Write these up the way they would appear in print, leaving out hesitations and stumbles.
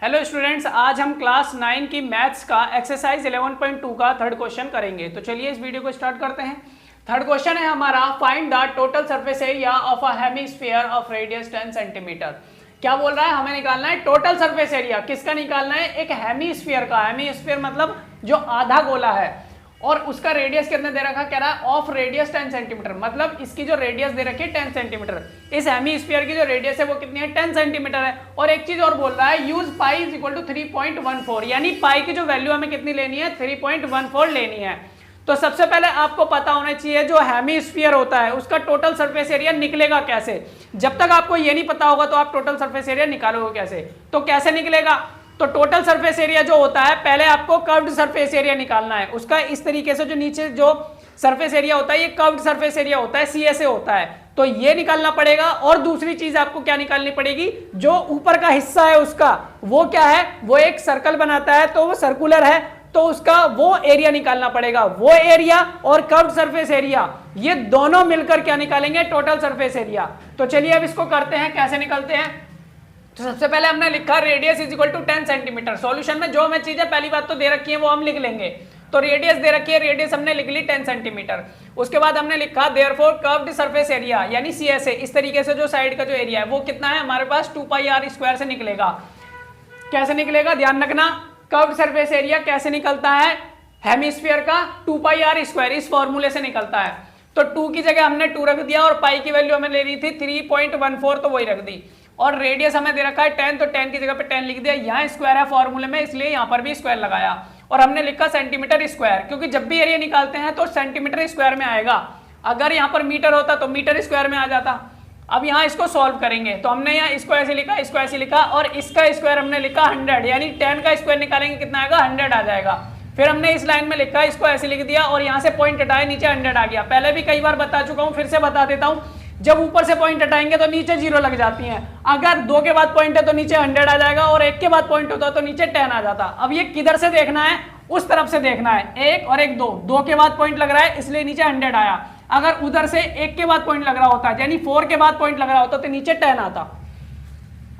Hello students, आज हम class 9 की मैथ्स का एक्सरसाइज 11.2 का थर्ड क्वेश्चन करेंगे। तो चलिए इस वीडियो को स्टार्ट करते हैं। थर्ड क्वेश्चन है हमारा, find the total surface area of a hemisphere of radius 10 centimetre. क्या बोल रहा है, हमें निकालना है टोटल सरफेस एरिया। किसका निकालना है? एक हेमिस्फीयर का। हेमिस्फीयर मतलब जो आधा गोला है, और उसका रेडियस कितने दे रखा, कह रहा है ऑफ रेडियस 10 सेंटीमीटर, मतलब इसकी जो रेडियस दे रखी है 10 सेंटीमीटर। इस हेमिस्फीयर की जो रेडियस है वो कितनी है? 10 सेंटीमीटर है। और एक चीज और बोल रहा है, use pi is equal to 3.14, यानी पाई की जो वैल्यू हमें कितनी लेनी है? 3.14 लेनी है। तो सबसे पहले आपको पता होना चाहिए जो हेमिस्फीयर होता है उसका टोटल सरफेस एरिया निकलेगा कैसे। जब तक आपको ये नहीं पता होगा तो आप टोटल सरफेस एरिया निकालोगे कैसे? तो कैसे निकलेगा? तो टोटल सरफेस एरिया जो होता है, पहले आपको कर्व्ड सरफेस एरिया निकालना है उसका। इस तरीके से जो नीचे जो सरफेस एरिया होता है ये कर्व्ड सरफेस एरिया होता है, सी से होता है, तो ये निकालना पड़ेगा। और दूसरी चीज आपको क्या निकालनी पड़ेगी, जो ऊपर का हिस्सा है उसका वो क्या है, वो एक सर्कल बनाता है तो वो सर्कुलर है, तो उसका वो एरिया निकालना पड़ेगा। वो एरिया और कर्व्ड सरफेस एरिया ये दोनों मिलकर क्या निकालेंगे? Total surface area. तो चलिए अब इसको करते हैं, कैसे निकलते हैं। तो सबसे पहले हमने लिखा radius is equal to 10 centimetre. Solution में जो हमें चीजें पहली बात तो दे रखी है वो हम लिख लेंगे। तो रेडियस दे रखी है, रेडियस हमने लिख ली 10 सेंटीमीटर। उसके बाद हमने लिखा देयरफॉर कर्व्ड सरफेस एरिया, यानी सी एस ए, इस तरीके से जो साइड का जो एरिया है वो कितना है हमारे पास? 2πr² से निकलेगा। कैसे निकलेगा ध्यान रखना, कर्व्ड सरफेस एरिया कैसे निकलता है हेमिस्फीयर का? 2πr², इस फॉर्मूले से निकलता है। तो 2 की जगह हमने 2 रख दिया, और पाई की वैल्यू हमें ले रही थी 3.14, तो वही रख दी। और रेडियस हमें दे रखा है 10, तो 10 की जगह पे 10 लिख दिया। यहाँ स्क्वायर है फॉर्मूले में, इसलिए यहाँ पर भी स्क्वायर लगाया। और हमने लिखा सेंटीमीटर स्क्वायर, क्योंकि जब भी एरिया निकालते हैं तो सेंटीमीटर स्क्वायर में आएगा। अगर यहाँ पर मीटर होता तो मीटर स्क्वायर में आ जाता। अब यहाँ इसको सॉल्व करेंगे तो हमने यहाँ इसको ऐसे लिखा, इसको ऐसे लिखा, और इसका स्क्वायर हमने लिखा 100, यानी 10 का स्क्वायर निकालेंगे कितना आएगा? 100 आ जाएगा। फिर हमने इस लाइन में लिखा, इसको ऐसे लिख दिया, और यहाँ से पॉइंट हटाया, नीचे 100 आ गया। पहले भी कई बार बता चुका हूँ, फिर से बता देता हूँ, जब ऊपर से पॉइंट हटाएंगे तो नीचे 0 लग जाती हैं। अगर 2 के बाद पॉइंट है तो नीचे 100 आ जाएगा, और 1 के बाद पॉइंट होता तो नीचे 10 आ जाता। अब ये किधर से देखना है? उस तरफ से देखना है। 1 और 1 2 के बाद पॉइंट लग रहा है इसलिए नीचे 100 आया। अगर उधर से 1 के बाद पॉइंट लग रहा होता, यानी 4 के बाद पॉइंट लग रहा होता, तो नीचे 10 आता।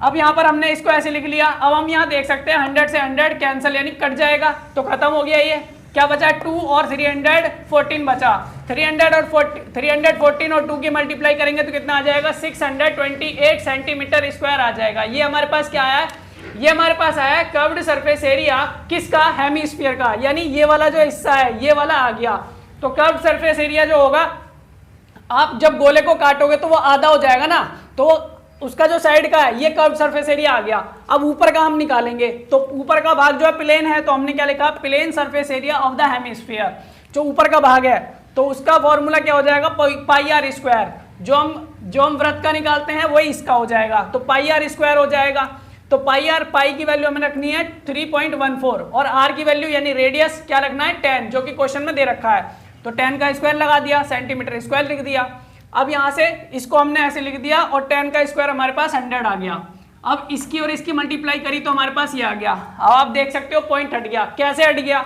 अब यहाँ पर हमने इसको ऐसे लिख लिया। अब हम यहाँ देख सकते हैं 100 से 100 कैंसिल, यानी कट जाएगा, तो खत्म हो गया। ये क्या बचा? 2 और 314 बचा। 314 और 2 की मल्टीप्लाई करेंगे तो कितना आ जाएगा? 628 सेंटीमीटर स्क्वायर आ जाएगा। ये हमारे पास क्या आया है? ये हमारे पास आया है कर्व्ड सरफेस एरिया किसका? हेमिस्फीयर का, यानी ये वाला जो हिस्सा है ये वाला आ गया। तो कर्व्ड सरफेस एरिया जो होगा, आप जब गोले को काटोगे तो वो आधा हो जाएगा ना, तो उसका जो साइड का है ये कर्व्ड सरफेस एरिया आ गया। अब ऊपर का हम निकालेंगे, तो ऊपर का भाग जो है प्लेन है, तो हमने क्या लिखा? Plane surface area of the hemisphere. जो ऊपर का भाग है तो उसका फॉर्मूला क्या हो जाएगा? πr²। जो हम वृत्त का निकालते हैं वही इसका हो जाएगा, तो πr² हो जाएगा। तो पाई की वैल्यू हमें रखनी है 3.14, और r की वैल्यू यानी रेडियस क्या रखना है? 10, जो कि क्वेश्चन में दे रखा है। तो 10 का स्क्वायर लगा दिया, सेंटीमीटर स्क्वायर लिख दिया। अब यहाँ से इसको हमने ऐसे लिख दिया, और 10 का स्क्वायर हमारे पास 100 आ गया। अब इसकी और इसकी मल्टीप्लाई करी तो हमारे पास ये आ गया। अब आप देख सकते हो पॉइंट हट गया। कैसे हट गया?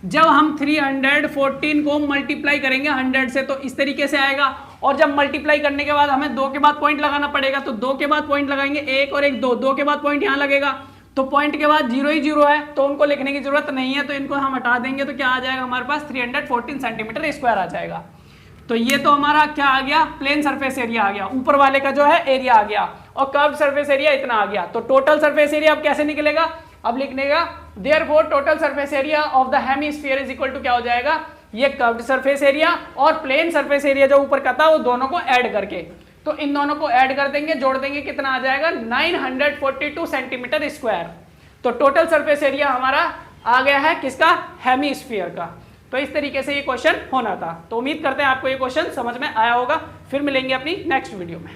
जब हम 314 को मल्टीप्लाई करेंगे 100 से तो इस तरीके से आएगा, और जब मल्टीप्लाई करने के बाद हमें 2 के बाद पॉइंट लगाना पड़ेगा, तो 2 के बाद पॉइंट लगाएंगे, 1 और 1 2 के बाद पॉइंट यहाँ लगेगा, तो पॉइंट के बाद 0 ही 0 है, तो उनको लिखने की जरूरत नहीं है, तो इनको हम हटा देंगे। तो क्या आ जाएगा हमारे पास? 314 सेंटीमीटर स्क्वायर आ जाएगा। तो ये तो हमारा क्या आ गया? प्लेन सरफेस एरिया आ गया, ऊपर वाले का जो है एरिया आ गया, और कर्व्ड सरफेस एरिया इतना आ गया। तो टोटल सरफेस एरिया अब कैसे निकलेगा? अब लिखनेगा therefore total surface area of the hemisphere is equal to क्या हो जाएगा? ये कर्व्ड सरफेस एरिया और प्लेन सरफेस एरिया जो ऊपर का था वो दोनों को ऐड करके, तो इन दोनों को ऐड कर देंगे, जोड़ देंगे, कितना आ जाएगा? 942 सेंटीमीटर स्क्वायर। तो टोटल सरफेस एरिया हमारा आ गया है किसका? हेमिस्फीयर का। तो इस तरीके से ये क्वेश्चन होना था। तो उम्मीद करते हैं आपको ये क्वेश्चन समझ में आया होगा। फिर मिलेंगे अपनी नेक्स्ट वीडियो में।